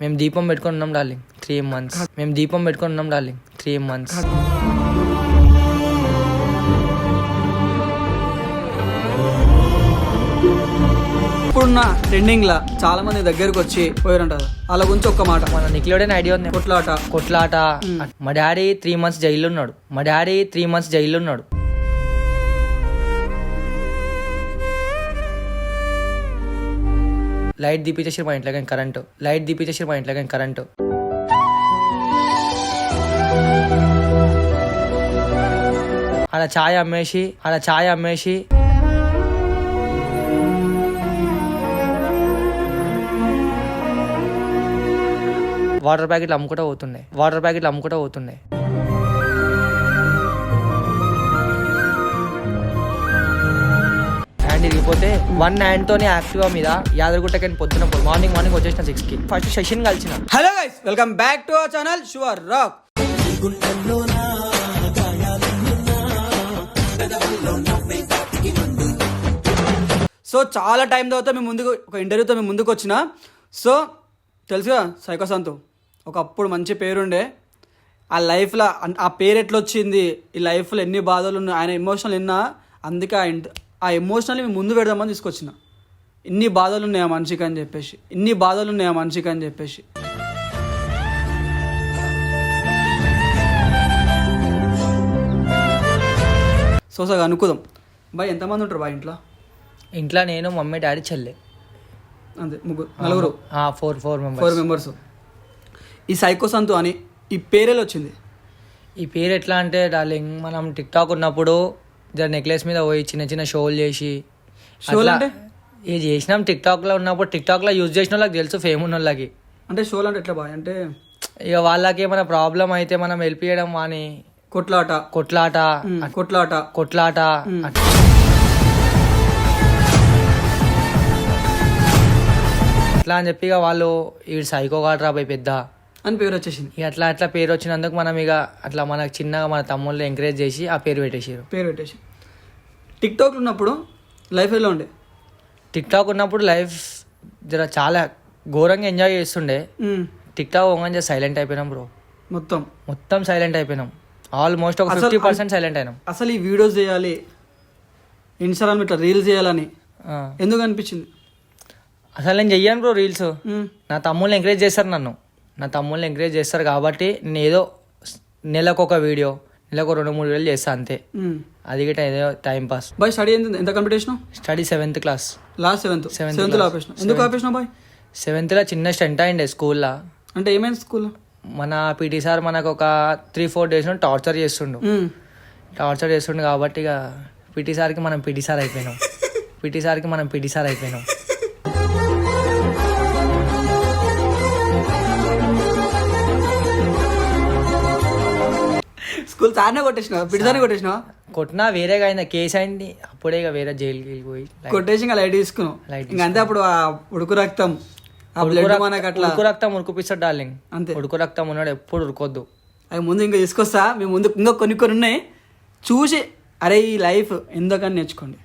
మేము దీపం పెట్టుకొని ఉన్నాం డార్లింగ్ 3 months. మేము దీపం పెట్టుకొని ఉన్నాం డార్లింగ్ 3 months. ఇప్పుడున్న ట్రెండింగ్ లా చాలా మంది దగ్గరకు వచ్చి పోయారంటారు. అలా గురించి ఒక్క మాట. మన నిఖిలోడే ఐడియా ఉంది. కొట్లాట. మా డాడీ 3 months జైల్లో ఉన్నాడు. లైట్ దీపించేసి మా ఇంట్లో కానీ కరెంటు అలా ఛాయ్ అమ్మేసి వాటర్ ప్యాకెట్లు అమ్ముకుంటూ పోతుండే. హ్యాండ్ ఇరిగిపోతే 1 hand తోనే యాక్టివా మీద యాదగిరిగుట్టకి పొద్దున మార్నింగ్ వచ్చేసిన 6కి ఫస్ట్ సెషన్ కలిసిన. Hello guys, welcome back to our channel sure rock. So చాలా టైం తర్వాత మేము ముందుకు ఒక ఇంటర్వ్యూతో మేము ముందుకు వచ్చిన. సో తెలుసుగా సైకో సంతు ఒకప్పుడు మంచి పేరుండే. ఆ లైఫ్లో ఆ పేరు ఎట్లా వచ్చింది, ఈ లైఫ్లో ఎన్ని బాధలు ఉన్నాయి, ఆయన ఎమోషనల్ విన్నా. అందుకే ఆ ఎమోషనల్ని మేము ముందు పెడదామని తీసుకొచ్చిన. ఇన్ని బాధలు ఉన్నాయి ఆ మనిషికి అని చెప్పేసి. సోసగా అనుకుందాం. బాయ్ ఎంతమంది ఉంటారు బాయ్ ఇంట్లో నేను, మమ్మీ, డాడీ, చెల్లె, అంతే నలుగురు. 4 మెంబర్స్. ఈ సైకో సంతు అని ఈ పేరేలా వచ్చింది? ఈ పేరు ఎట్లా అంటే డార్లింగ్, మనం టిక్టాక్ ఉన్నప్పుడు నెక్లెస్ మీద పోయి చిన్న షోలు చేసి అంటే ఇది చేసినాం. టిక్టాక్లో ఉన్నప్పుడు టిక్టాక్లో యూజ్ చేసిన వాళ్ళకి తెలుసు, ఫేమ్ ఉన్న వాళ్ళకి. అంటే షోలు అంటే ఎట్లా బాయ్ అంటే ఇక వాళ్ళకి ఏమైనా ప్రాబ్లం అయితే మనం హెల్ప్ చేయడం అని కొట్లాట అట్లా అని చెప్పి ఇక వాళ్ళు ఈ సైకో గాడ్రా పోయి పెద్ద అని పేరు వచ్చేసింది. ఇక అట్లా పేరు వచ్చినందుకు మనం ఇక అట్లా మనకు చిన్నగా మన తమ్ముళ్ళు ఎంకరేజ్ చేసి ఆ పేరు పెట్టేసి. టిక్టాక్ ఉన్నప్పుడు లైఫ్ ఎలా ఉండే? టిక్టాక్ ఉన్నప్పుడు లైఫ్ జర చాలా ఘోరంగా ఎంజాయ్ చేస్తుండే. టిక్టాక్ పోగానే సైలెంట్ అయిపోయినాం బ్రో. మొత్తం సైలెంట్ అయిపోయినాం. ఆల్మోస్ట్ ఒక 50% సైలెంట్ అయినాం. అసలు ఈ వీడియోస్ చేయాలి, ఇన్స్టాగ్రామ్ ఇట్లా రీల్స్ చేయాలని ఎందుకు అనిపించింది? అసలు నేను చెయ్యాను బ్రో రీల్స్. నా తమ్ముళ్ళు ఎంకరేజ్ చేస్తారు కాబట్టి నేను ఏదో నెలకు ఒక వీడియో, నెలకు 2-3 వీడియోలు చేస్తా అంతే. అది గిట్ట ఏదో టైం పాస్. బాయ్ స్టడీ ఎంత కంప్లీట్ చేసినావు? Study 7th class. Last 7th ఆపేసిన. ఎందుకు ఆపేసినావు బాయ్? 7th లో చిన్న స్టంట్ అయిండే స్కూల్లో. అంటే ఏమైంది స్కూల్లో? మన పీటీ సార్ మనకు ఒక 3-4 days టార్చర్ చేస్తుండు కాబట్టి ఇక పీటీ సార్కి మనం పీటీ సార్ అయిపోయినాం. స్కూల్ సార్నే కొట్టేసినా కొట్టినా వేరేగా అయింది, కేసు అయింది. అప్పుడే ఇక వేరే జైలుకి వెళ్ళిపోయి కొట్టేసి ఇంకా లైట్ తీసుకున్నాం. అంతే. అప్పుడు ఆ ఉడుకు రక్తం ఉరుకుపిస్తాడు డార్లింగ్. అంతే, ఉడుకు రక్తం ఉన్నాడు, ఎప్పుడు ఉరుకొద్దు. అవి ముందు ఇంకా తీసుకొస్తా. మేము ముందు ఇంకా కొన్ని ఉన్నాయి చూసి, అరే ఈ లైఫ్ ఎందుకని నేర్చుకోండి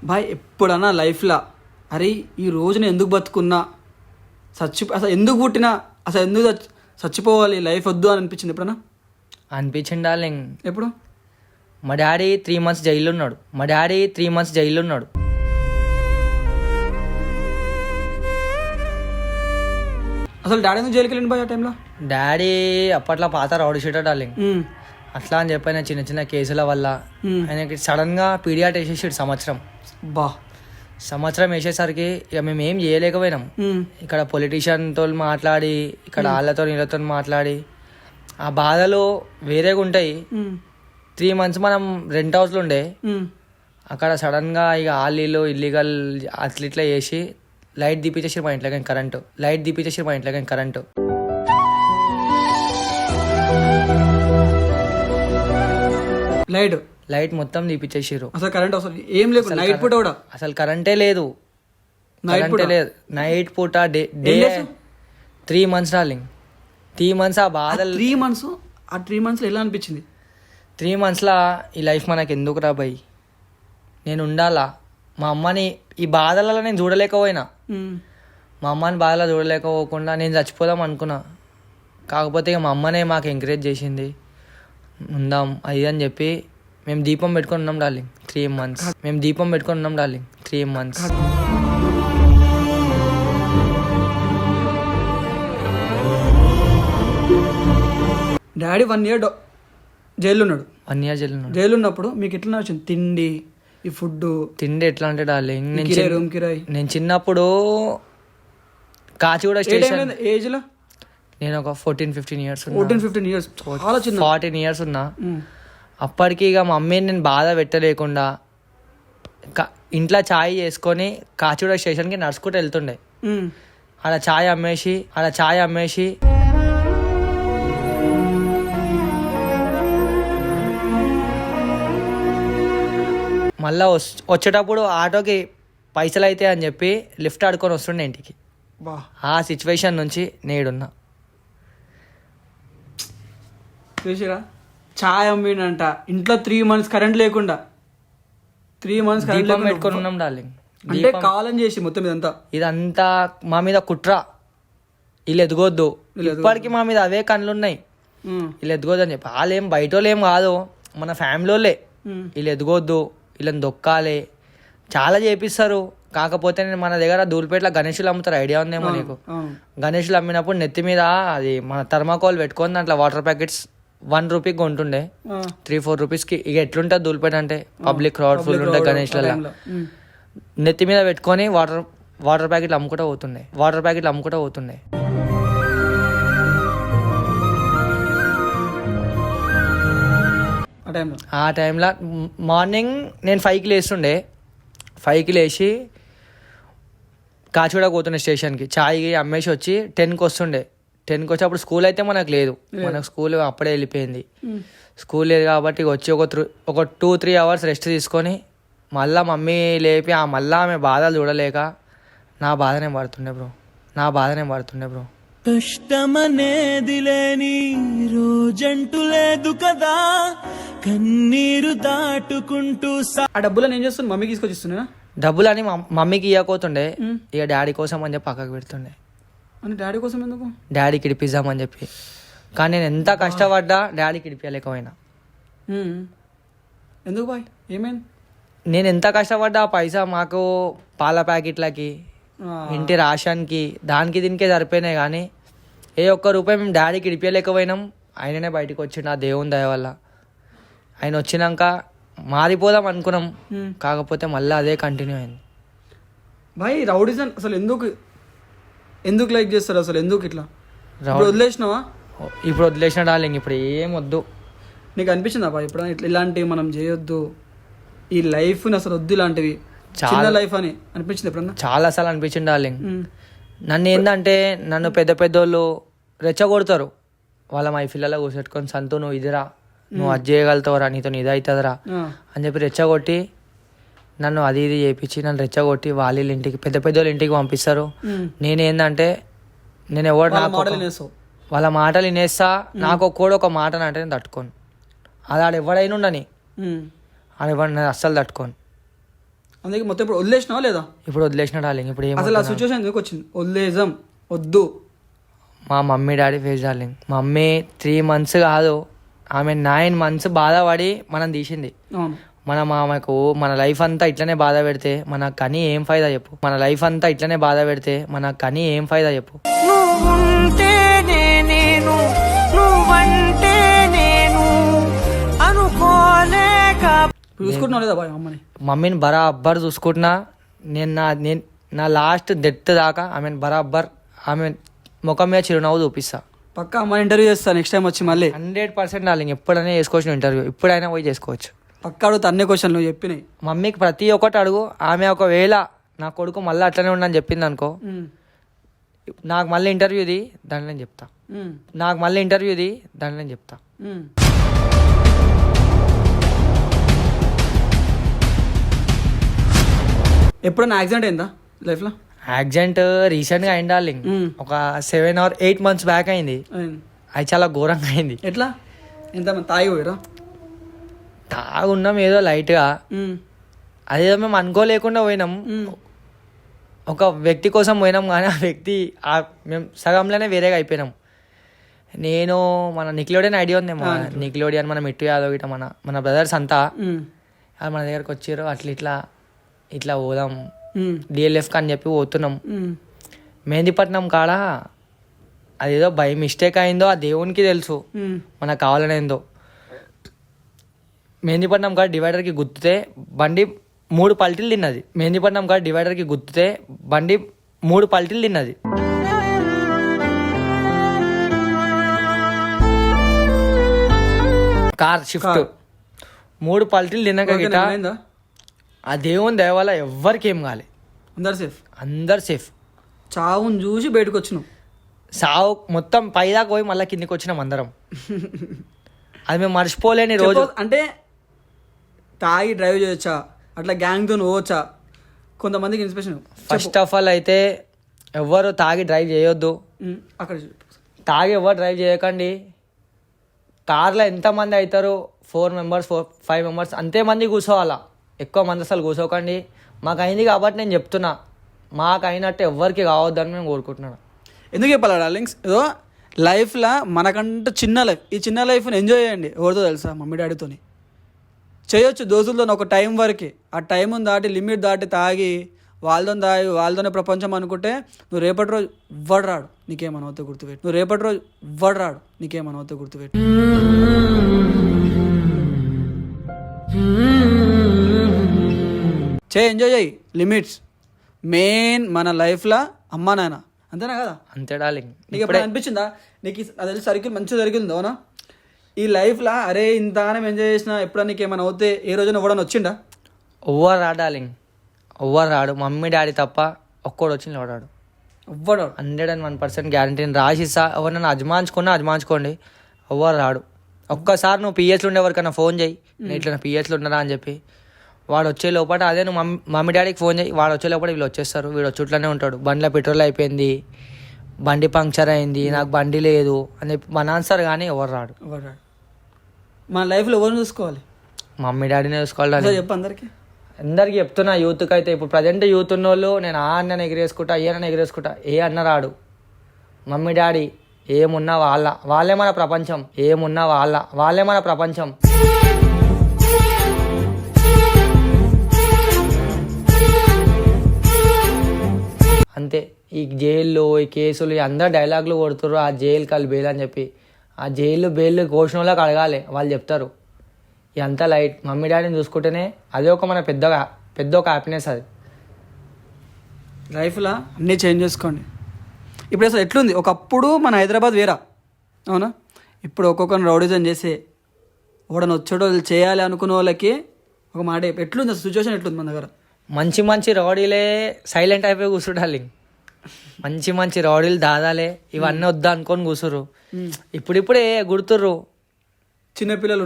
బాయ్. ఎప్పుడన్నా లైఫ్లో అరే ఈ రోజు నేను ఎందుకు బతుకున్నా, అసలు ఎందుకు పుట్టినా, అసలు ఎందుకు చచ్చిపోవాలి, లైఫ్ వద్దు అని అనిపించింది ఎప్పుడన్నా? అనిపించింది డార్లింగ్. ఎప్పుడు? మా డాడీ 3 months జైల్లో ఉన్నాడు. అసలు డాడీ ఎందుకు జైలుకి వెళ్ళింది బాయ్ ఆ టైంలో? డాడీ అప్పట్లో పాత రౌడీ షీటర్ డార్లింగ్. అట్లా అని చెప్పిన చిన్న కేసుల వల్ల ఆయనకి సడన్ గా పీడియాట్ వేసేసాడు. సంవత్సరం వేసేసరికి ఇక మేము ఏం చేయలేకపోయినాం. ఇక్కడ పొలిటీషియన్ తో మాట్లాడి, ఇక్కడ వీళ్ళతో మాట్లాడి, ఆ బాధలు వేరేగా ఉంటాయి. 3 months మనం రెంట్ హౌస్లో ఉండే. అక్కడ సడన్ గా ఇక ఆలీలు ఇల్లీగల్ అట్లా చేసి లైట్ దీపించేసి మా ఇంట్లో కానీ కరెంటు. లైట్ మొత్తం దీపించేసారు. అసలు కరెంట్ ఏం లేదు, నైట్ పూట కూడా అసలు కరెంటే లేదు. నైట్ పూట డే 3 months డార్లింగ్. 3 months ఆ బాధలు. 3 months ఎలా అనిపించింది? 3 months ఈ లైఫ్ మనకు ఎందుకు రా భయ్, నేను ఉండాలా. మా అమ్మని ఈ బాధలలో నేను చూడలేకపోయినా. మా అమ్మని బాధలో చూడలేకపోకుండా నేను చచ్చిపోదాం అనుకున్నా. కాకపోతే ఇక మా అమ్మనే మాకు ఎంకరేజ్ చేసింది, ఉందాం అది అని చెప్పి మేము దీపం పెట్టుకొని ఉన్నాం డార్లింగ్ 3 months. మేము దీపం పెట్టుకొని ఉన్నాం డార్లింగ్ 3 months. డాడీ 1 year జైల్లో ఉన్నాడు. 1 year జైలు ఉన్నాడు. జైలు ఉన్నప్పుడు మీకు ఎట్లా వచ్చింది తిండి, ఈ ఫుడ్? తిండి ఎట్లా అంటే డార్లింగ్, రూమ్ కిరాయి? నేను చిన్నప్పుడు కాచిగూడ స్టేషన్ ఏజ్ లో నేను ఒక 14-15 years 14-15 years చాలా చిన్న. 14 years ఉన్నా. అప్పటికి ఇక మా మమ్మీని నేను బాధ పెట్టలేకుండా ఇంట్లో ఛాయ్ చేసుకొని కాచిగూడ స్టేషన్కి నడుచుకుంటూ వెళ్తుండే. ఆడ ఛాయ్ అమ్మేసి మళ్ళా వచ్చేటప్పుడు ఆటోకి పైసలు అయితే అని చెప్పి లిఫ్ట్ ఆడుకొని వస్తుండే ఇంటికి. ఆ సిచ్యువేషన్ నుంచి నేడున్నా. చూసిరా, ఛాయ్ అమ్మినంట ఇంట్లో 3 months కరెంట్ లేకుండా. 3 months దీపం పెట్టుకొని ఉన్నాం డార్లింగ్. అంటే కాలం చేసి మొత్తం ఇదంతా మా మీద కుట్ర, వీళ్ళు ఎదగొద్దు. ఇప్పటికి మా మీద అవే కళ్ళున్నాయి, వీళ్ళు ఎదగొద్దు అని చెప్పి. వాళ్ళు ఏం బయట వాళ్ళు ఏం కాదు, మన ఫ్యామిలీ వాళ్ళే. వీళ్ళు ఎదగొద్దు, వీళ్ళని దొక్కాలి, చాలా చేపిస్తారు. కాకపోతే నేను మన దగ్గర ధూళిపేటలో గణేషులు అమ్ముతారు, ఐడియా ఉందేమో నీకు? గణేషులు అమ్మినప్పుడు నెత్తి మీద అది మన థర్మాకోల్ పెట్టుకొని దాంట్లో వాటర్ ప్యాకెట్స్ 1 రూపీకి కొంటుండే, 3-4 రూపీస్కి. ఇక ఎట్లుంటుంది ధూళిపేట అంటే పబ్లిక్ క్రౌడ్ ఫుల్ ఉంటాయి. గణేష్లలో నెత్తి మీద పెట్టుకొని వాటర్ ప్యాకెట్లు అమ్ముకుంటూ పోతుండే. ఆ టైంలో మార్నింగ్ నేను 5కి లేస్తుండే. 5కి లేచి కాచిగూడ పోతుండే స్టేషన్కి. ఛాయ్ అమ్మేసి వచ్చి 10కి వస్తుండే. 10కి వచ్చి అప్పుడు స్కూల్ అయితే మనకు లేదు, మనకు స్కూల్ అప్పుడే వెళ్ళిపోయింది. స్కూల్ లేదు కాబట్టి వచ్చి ఒక 2-3 hours రెస్ట్ తీసుకొని మళ్ళీ మమ్మీ లేపి మళ్ళీ ఆమె బాధలు చూడలేక నా బాధనే పడుతుండే బ్రో. కష్టమనేది లేని రోజంటూ లేదు కదా, కన్నీరు దాటుకుంటూ. ఆ డబ్బులు ఏం చేస్తాను, మమ్మీకి తీసుకొచ్చిస్తున్నా? డబ్బులు అని మమ్మీకి ఇవ్వకపోతుండే, ఇక డాడీ కోసం అని చెప్పి పక్కకు పెడుతుండే. అని డాడీ కోసం ఎందుకు? డాడీకి ఇడిపిద్దామని చెప్పి. కానీ నేను ఎంత కష్టపడ్డా డాడీకి ఇడిపించలేకపోయినా. ఎందుకు బాయ్, ఏమైంది? నేను ఎంత కష్టపడ్డా పైసా మాకు పాల ప్యాకెట్లకి, ఇంటి రాషన్కి, దానికి దీనికే సరిపోయినాయి. కానీ ఏ ఒక్క రూపాయి మేము డాడీకి ఇడిపించలేకపోయినాం. ఆయననే బయటకు వచ్చిండు ఆ దేవుని దయ వల్ల. ఆయన వచ్చినాక మారిపోదాం అనుకున్నాం, కాకపోతే మళ్ళీ అదే కంటిన్యూ అయింది. బాయ్ రౌడిజం అసలు ఎందుకు లైక్ చేస్తారు అసలు? ఎందుకు ఇట్లా వదిలేసినావా? ఇప్పుడు వదిలేసిన డార్లింగ్, ఇప్పుడు ఏం వద్దు. నీకు అనిపించిందా బాయ్ ఇప్పుడు ఇలాంటివి మనం చేయొద్దు, ఈ లైఫ్ని అసలు వద్దు, ఇలాంటివి చిన్న లైఫ్ అని అనిపించింది ఎప్పుడన్నా? చాలా సార్లు అనిపించింది డార్లింగ్. నన్ను ఏంటంటే నన్ను పెద్దోళ్ళు రెచ్చగొడతారు. వాళ్ళ మా పిల్లల కూర్చొట్టుకొని, సంతు నువ్వు ఇదిరా, నువ్వు అది చేయగలుగుతావురా, నీతో ఇది అవుతుందిరా అని చెప్పి రెచ్చగొట్టి నన్ను అది ఇది చేయించి నన్ను రెచ్చగొట్టి వాళ్ళ ఇంటికి పెద్దోళ్ళ ఇంటికి పంపిస్తారు. నేనేందంటే నేను ఎవరు వాళ్ళ మాటలు వినేస్తా. నాకు కూడా ఒక మాట అంటే నేను తట్టుకోను. అది ఆడ ఎవడైనా ఉండని, ఆడెవడు నేను అస్సలు తట్టుకోను. అందుకే మొత్తం ఇప్పుడు వదిలేసినావా లేదా? ఇప్పుడు వదిలేసిన డార్లింగ్. ఇప్పుడు అసలు ఆ సిచ్యువేషన్ ఎందుకు వచ్చింది? వదిలేసాం వద్దు. మా mummy daddy face darling. Mummy 3 months కాదు, ఆమె 9 months బాధపడి మనం తీసింది. ఆమెకు మన లైఫ్ అంతా ఇట్లనే బాధ పెడితే మనకు కానీ ఏం ఫైదా చెప్పు? చూసుకుంటున్నావు లేదా అమ్మని? మమ్మీని బరాబర్ చూసుకుంటున్నా. నేను నా లాస్ట్ డెత్ దాకా ఆమెను బరాబర్ ఆమె ముఖం మీద చిరునవ్వు చూపిస్తా. పక్కా అమ్మ ఇంటర్వ్యూ చేస్తా నెక్స్ట్ టైం వచ్చి మళ్ళీ. 100% డార్లింగ్. ఎప్పుడైనా చేసుకోవచ్చు ఇంటర్వ్యూ, ఎప్పుడైనా పోయి చేసుకోవచ్చు. పక్కా అడుగుతా అన్ని క్వశ్చన్లు చెప్పినాయి. మమ్మీకి ప్రతి ఒక్కటి అడుగు. ఆమె ఒకవేళ నా కొడుకు మళ్ళీ అట్లనే ఉండని చెప్పింది అనుకో, నాకు మళ్ళీ ఇంటర్వ్యూది దాంట్లో చెప్తా. ఎప్పుడైనా యాక్సిడెంట్ అయిందా లైఫ్లో? యాక్సిడెంట్ రీసెంట్గా అయింది డార్లింగ్. ఒక 7 or 8 months బ్యాక్ అయింది. అది చాలా ఘోరంగా అయింది. ఎట్లా? ఎంత తాగి పోయారా? తాగున్నాం ఏదో లైట్గా, అదేదో మేము అనుకోలేకుండా పోయినాం. ఒక వ్యక్తి కోసం పోయినాం కానీ ఆ వ్యక్తి మేము సగంలోనే వేరేగా అయిపోయినాం. నేను మన నిక్లోడియన్ ఐడియా ఉంది, నిక్లోడియన్ మన మిట్టు యాదవ్ ఇట్లా మన బ్రదర్స్ అంతా మన దగ్గరకు వచ్చారు. ఇట్లా పోదాం డిఎల్ఎఫ్కి అని చెప్పి పోతున్నాం. మెహందీపట్నం కాడ అదేదో బై మిస్టేక్ అయిందో ఆ దేవునికి తెలుసు మనకు కావాలనేందో. మెహందీపట్నం కాడ డివైడర్కి గుర్తుతే బండి 3 పల్టీలు తిన్నది. మెహందీపట్నం కాడ డివైడర్కి గుర్తుతే బండి 3 పల్టీలు తిన్నది. కార్ షిఫ్ట్ 3 పల్టీలు తిన్నాక గిట ఆ దేవుని దయ వల్ల ఎవ్వరికి ఏం కాలే, అందరు సేఫ్. చావుని చూసి బయటకు వచ్చినాం. సావు మొత్తం పైదాకా పోయి మళ్ళీ కిందికి వచ్చినాం అందరం. అది మేము మర్చిపోలేని రోజు. అంటే తాగి డ్రైవ్ చేయొచ్చా, అట్లా గ్యాంగ్తో పోవచ్చా, కొంతమందికి ఇన్స్పిరేషన్. ఫస్ట్ ఆఫ్ ఆల్ అయితే ఎవరు తాగి డ్రైవ్ చేయొద్దు. అక్కడ తాగి ఎవరు డ్రైవ్ చేయకండి. కార్లో ఎంతమంది అవుతారు, 4 మెంబర్స్ 5 మెంబర్స్ అంతే మంది కూర్చోవాలా, ఎక్కువ మంది అసలు కూర్చోకండి. మాకు అయింది కాబట్టి నేను చెప్తున్నా, మాకు అయినట్టు ఎవ్వరికి కావద్దని మేము కోరుకుంటున్నాను. ఎందుకు చెప్పాలి డార్లింగ్స్, ఏదో లైఫ్లో మనకంటే చిన్న లైఫ్, ఈ చిన్న లైఫ్ని ఎంజాయ్ చేయండి. ఎవరితో తెలుసా, మమ్మీ డాడీతోని చేయొచ్చు, దోస్తులతో ఒక టైం వరకే. ఆ టైం దాటి లిమిట్ దాటి తాగి వాళ్ళతోనే ప్రపంచం అనుకుంటే నువ్వు రేపటి రోజు ఇవ్వడు రాడు నీకేమనవుతో గుర్తుపెట్టు. ఎంజాయ్ చేయి, లిమిట్స్ మెయిన్. మన లైఫ్లో అమ్మా నాన్న అంతేనా కదా? అంతే డార్లింగ్. నీకు ఎప్పుడు అనిపించిందా, నీకు అది సర్కిల్ మంచిగా జరిగింది అవునా ఈ లైఫ్లో? అరే ఇంత ఎంజాయ్ చేసినా ఎప్పుడన్నా నీకు ఏమైనా అవుతే ఏ రోజున ఎవడన్నా వచ్చిండా? ఎవ్వరు రాడు డార్లింగ్, ఎవ్వరు రాడు. మమ్మీ డాడీ తప్ప ఒక్కడు వచ్చింది వాడాడు. ఎవ్వడు 101% గ్యారంటీని రాసిస్తా. ఎవరినైనా అజమాయించుకోండి, ఎవ్వరు రాడు. ఒక్కసారి నువ్వు పిఎస్లో ఉండే ఎవరికైనా ఫోన్ చేయి, నేను ఇట్లా పిఎస్లో ఉన్నారా అని చెప్పి. వాడు వచ్చే లోపల అదే నువ్వు మమ్మీ డాడీకి ఫోన్ చేయి, వాడు వచ్చే లోపల వీళ్ళు వచ్చేస్తారు. వీడు వచ్చుట్లోనే ఉంటాడు. బండిలో పెట్రోల్ అయిపోయింది, బండి పంక్చర్ అయింది, నాకు బండి లేదు అని చెప్పి మన ఆన్సర్. కానీ ఎవరు రాడు. మన లైఫ్లో ఎవరిని చూసుకోవాలి? మమ్మీ డాడీనే చూసుకోవాలి. చెప్పు అందరికి చెప్తున్నా, యూత్కి అయితే. ఇప్పుడు ప్రజెంట్ యూత్ ఉన్న వాళ్ళు నేను ఆ అన్నని ఎగిరేసుకుంటా, ఈ అన్నని ఎగిరేసుకుంటా, ఏ అన్న రాడు. మమ్మీ డాడీ ఏమున్నా వాళ్ళే మన ప్రపంచం. వాళ్ళే మన ప్రపంచం. అంతే. ఈ జైల్లో ఈ కేసులు అందరు డైలాగులు కొడుతుర్రు, ఆ జైలు కాలు బెయిల్ అని చెప్పి. ఆ జైలు బెయిల్ కోసిన వాళ్ళకి అడగాలి, వాళ్ళు చెప్తారు. ఇదంతా లైట్. మమ్మీ డాడీని చూసుకుంటేనే అదే ఒక మన పెద్ద ఒక హ్యాపీనెస్. అది లైఫ్లో అన్నీ చేంజ్ చేసుకోండి. ఇప్పుడు అసలు ఎట్లుంది, ఒకప్పుడు మన హైదరాబాద్ వేరా అవునా? ఇప్పుడు ఒక్కొక్కరిని రౌడిజం చేసే ఓడని వచ్చేటో చేయాలి అనుకునే వాళ్ళకి ఒక మాట ఎట్లుంది అసలు సిచ్యువేషన్ ఎట్లుంది మన దగ్గర? మంచి రౌడీలే సైలెంట్ అయిపోయి కూర్చుంటాలి. మంచి రౌడీలు దాదాలే ఇవన్నీ వద్దా అనుకొని కూర్చుర్రు. ఇప్పుడిప్పుడే గుర్తుర్రు. చిన్నపిల్లలు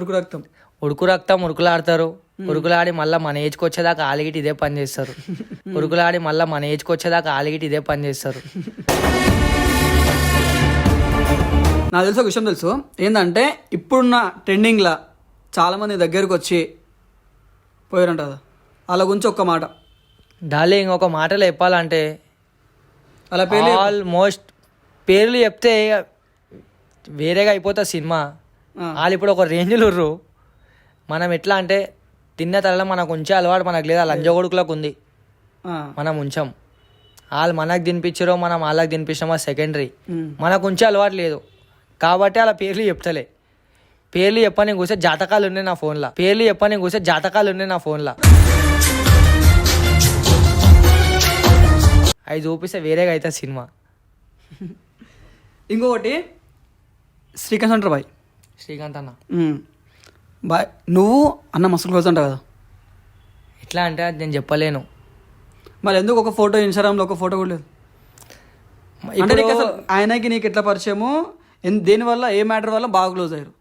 ఉరుకులాడతారు. ఉరుకులాడి మళ్ళీ మన ఏజ్కి వచ్చేదాకా ఆలిగిటి ఇదే పని చేస్తారు. నాకు తెలుసు, ఒక విషయం తెలుసు ఏంటంటే, ఇప్పుడున్న ట్రెండింగ్లో చాలామంది దగ్గరకు వచ్చి పోయారంట కదా, వాళ్ళ గురించి ఒక్క మాట డార్లింగ్. ఒక మాటలో చెప్పాలంటే అలా పేర్లు ఆల్మోస్ట్ పేర్లు చెప్తే వేరేగా అయిపోతుంది సినిమా. వాళ్ళు ఇప్పుడు ఒక రేంజ్లో ఉర్రు. మనం ఎట్లా అంటే తిన్న తరలో మనకు ఉంచే అలవాటు మనకు లేదా, లంజగొడుకులకు ఉంది, మనం ఉంచాం. వాళ్ళు మనకు తినిపించారో మనం వాళ్ళకి తినిపించామో సెకండరీ. మనకు ఉంచే అలవాటు లేదు కాబట్టి అలా పేర్లు చెప్తలే. పేర్లు చెప్పని కూర్చే జాతకాలు ఉన్నాయి నా ఫోన్లో. అవి చూపిస్తే వేరేగా అవుతుంది సినిమా. ఇంకొకటి శ్రీకాంత్ అంటారు బాయ్. శ్రీకాంత్ అన్న బాయ్, నువ్వు అన్న మస్తు క్లోజ్ అంటావు కదా. ఎట్లా అంటే అది నేను చెప్పలేను. మరి ఎందుకు ఒక ఫోటో, ఇన్స్టాగ్రామ్లో ఒక ఫోటో కూడా లేదు? అంటే నీకు అసలు ఆయనకి నీకు ఎట్లా పరిచయము, దేనివల్ల, ఏ మ్యాటర్ వల్ల బాగా క్లోజ్ అయ్యారు?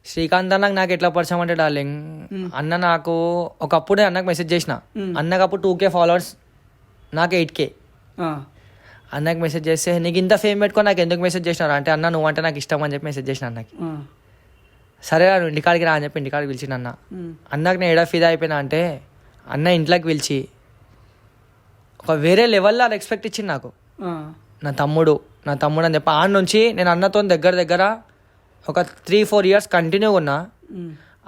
శ్రీకాంత్ అన్నకు నాకు ఎట్లా పరిచయం అంటే డార్లింగ్, అన్న నాకు ఒకప్పుడు అన్నకు మెసేజ్ చేసిన. అన్నకు అప్పుడు 2K ఫాలోవర్స్, నాకు 8K. అన్నకి మెసేజ్ చేస్తే నీకు ఇంత ఫేమ్ పెట్టుకో నాకు ఎందుకు మెసేజ్ చేసినారు అంటే, అన్న నువ్వు అంటే నాకు ఇష్టం అని చెప్పి మెసేజ్ చేసిన అన్నకి. సరే నువ్వు ఇంటికాడికి రా అని చెప్పి ఇంటికాడికి పిలిచిన అన్నకి నేను ఏడా ఫిదా అయిపోయినా అంటే, అన్న ఇంట్లోకి పిలిచి ఒక వేరే లెవెల్లో రెస్పెక్ట్ ఇచ్చింది నాకు. నా తమ్ముడు అని చెప్పి ఆడ నుంచి నేను అన్నతో దగ్గర ఒక 3-4 ఇయర్స్ కంటిన్యూగా ఉన్నా.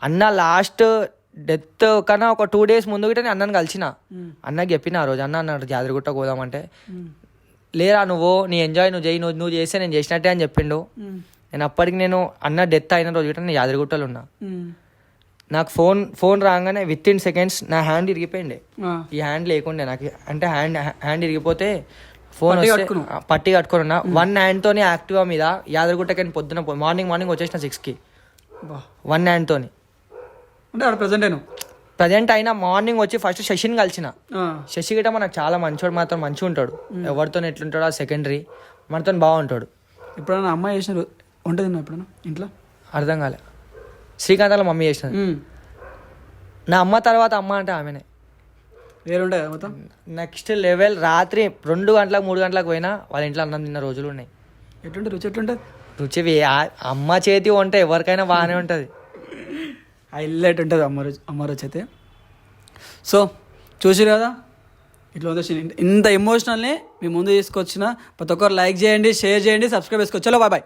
అన్న లాస్ట్ డెత్ కన్నా ఒక 2 days ముందు గిట్ట నేను అన్నని కలిసిన. అన్నకి చెప్పిన ఆ రోజు, అన్నాడు జాదరగుట్ట పోదామంటే, లేరా నీ ఎంజాయ్ నువ్వు చేయి, నువ్వు చేస్తే నేను చేసినట్టే అని చెప్పిండు. నేను అప్పటికి నేను అన్న డెత్ అయిన రోజు గిట్ట నేను జాదరగుట్టలో ఉన్నా. నాకు ఫోన్ రాగానే within seconds నా హ్యాండ్ ఇరిగిపోయింది. ఈ హ్యాండ్ లేకుండే నాకు, అంటే హ్యాండ్ ఇరిగిపోతే ఫోన్ పట్టి కట్టుకుని ఉన్నా. 1 hand తోని యాక్టివా మీద యాదగిరిగుట్టకి పొద్దున మార్నింగ్ వచ్చేసిన 6కి 1 hand తోని. ప్రజెంట్ అయినా మార్నింగ్ వచ్చి ఫస్ట్ శశిని కలిసిన. శశి గిట్ట మనకు చాలా మంచోడు, మాత్రం మంచిగా ఉంటాడు. ఎవరితో ఎట్లుంటాడో సెకండరీ, మనతో బాగుంటాడు. ఎప్పుడైనా అమ్మాయి చేసిన ఉంటుంది ఎప్పుడైనా ఇంట్లో? అర్థం కాలే. శ్రీకాంత్ వాళ్ళ మమ్మీ చేసినది. నా అమ్మ తర్వాత అమ్మ అంటే ఆమెనే. వేరుంటాయి మొత్తం. Next level. రాత్రి 2 గంటలకు 3 గంటలకు పోయినా వాళ్ళ ఇంట్లో అన్నం తిన్న రోజులు ఉన్నాయి. రుచి ఎట్లుంటుంది? రుచి అమ్మ చేతి వంట ఎవరికైనా బాగానే ఉంటుంది. హైలైట్ ఉంటుంది అమ్మ రుచి అయితే. సో చూసిరు కదా, ఇట్లా ఇంత ఎమోషనల్ని మీ ముందు తీసుకొచ్చిన ప్రతి ఒక్కరు లైక్ చేయండి, షేర్ చేయండి, సబ్స్క్రైబ్ చేసుకోవచ్చు. చలో బాయ్.